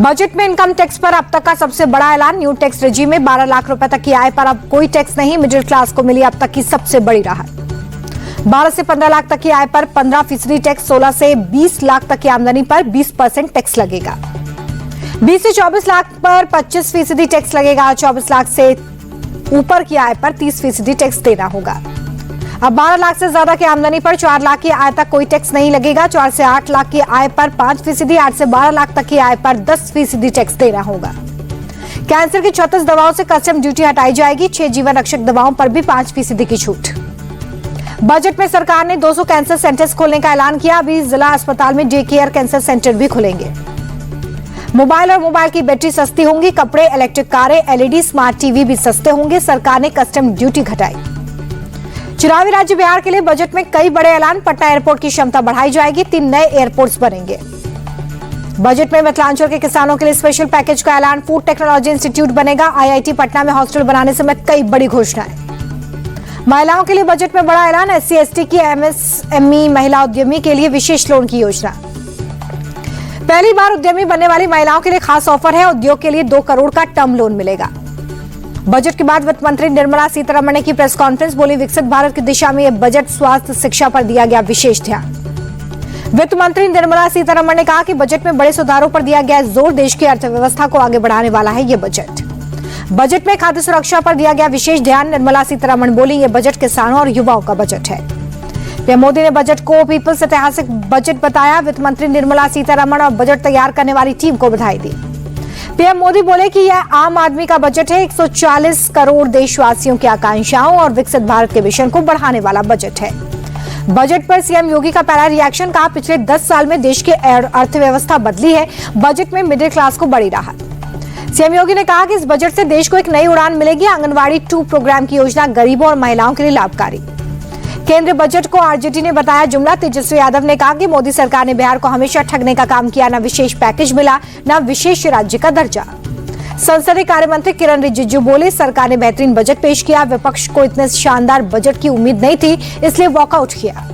Budget में income tax पर अब तक का सबसे बड़ा ऐलान। न्यू टैक्स रेजिम में 12 लाख रुपए तक की आय पर अब कोई टैक्स नहीं। मिडिल क्लास को मिली अब तक की सबसे बड़ी राहत। 12 से 15 लाख तक की आय पर 15% टैक्स, 16 से 20 लाख तक की आमदनी पर 20% टैक्स लगेगा। 20 से 24 लाख पर 25% टैक्स लगेगा। 24 लाख से ऊपर की आय पर 30% टैक्स देना होगा। अब 12 लाख से ज्यादा की आमदनी पर 4 लाख की आय तक कोई टैक्स नहीं लगेगा। 4 से 8 लाख की आय पर 5%, 8 से 12 लाख तक की आय पर 10% टैक्स देना होगा। कैंसर की 36 दवाओं से कस्टम ड्यूटी हटाई जाएगी। 6 जीवन रक्षक दवाओं पर भी 5% की छूट। बजट में सरकार ने 200 कैंसर सेंटर्स खोलने का ऐलान किया। अभी जिला अस्पताल में डे केयर कैंसर सेंटर भी खुलेंगे। मोबाइल और मोबाइल की बैटरी सस्ती होंगी। कपड़े, इलेक्ट्रिक कारें, एलईडी, स्मार्ट टीवी भी सस्ते होंगे। सरकार ने कस्टम ड्यूटी घटाई। चुनावी राज्य बिहार के लिए बजट में कई बड़े ऐलान। पटना एयरपोर्ट की क्षमता बढ़ाई जाएगी। 3 नए एयरपोर्ट्स बनेंगे। बजट में मिथिलांचल के किसानों के लिए स्पेशल पैकेज का ऐलान। फूड टेक्नोलॉजी इंस्टीट्यूट बनेगा। आईआईटी पटना में हॉस्टल बनाने समेत कई बड़ी घोषणाएं। महिलाओं के लिए बजट में बड़ा ऐलान। एससी एसटी की एमएसएमई महिला उद्यमी के लिए विशेष लोन की योजना। पहली बार उद्यमी बनने वाली महिलाओं के लिए खास ऑफर है। उद्योग के लिए 2 करोड़ का टर्म लोन मिलेगा। बजट के बाद वित्त मंत्री निर्मला सीतारमण की प्रेस कॉन्फ्रेंस। बोली, विकसित भारत की दिशा में यह बजट स्वास्थ्य, शिक्षा पर दिया गया विशेष ध्यान। वित्त मंत्री निर्मला सीतारमण ने कहा कि बजट में बड़े सुधारों पर दिया गया जोर। देश की अर्थव्यवस्था को आगे बढ़ाने वाला है यह बजट। बजट में खाद्य सुरक्षा पर दिया गया विशेष ध्यान। निर्मला सीतारमण बोली, यह बजट किसानों और युवाओं का बजट है। पीएम मोदी ने बजट को पीपल्स ऐतिहासिक बजट बताया। वित्त मंत्री निर्मला सीतारमण और बजट तैयार करने वाली टीम को बधाई दी। पीएम मोदी बोले कि यह आम आदमी का बजट है। 140 करोड़ देशवासियों की आकांक्षाओं और विकसित भारत के मिशन को बढ़ाने वाला बजट है। बजट पर सीएम योगी का पहला रिएक्शन। कहा, पिछले 10 साल में देश की अर्थव्यवस्था बदली है। बजट में मिडिल क्लास को बड़ी राहत। सीएम योगी ने कहा कि इस बजट से देश को एक नई उड़ान मिलेगी। आंगनबाड़ी 2 प्रोग्राम की योजना गरीबों और महिलाओं के लिए लाभकारी। केंद्रीय बजट को आरजेडी ने बताया जुमला। तेजस्वी यादव ने कहा कि मोदी सरकार ने बिहार को हमेशा ठगने का काम किया। न विशेष पैकेज मिला, न विशेष राज्य का दर्जा। संसदीय कार्य मंत्री किरण रिजिजू बोले, सरकार ने बेहतरीन बजट पेश किया। विपक्ष को इतने शानदार बजट की उम्मीद नहीं थी, इसलिए वॉकआउट किया।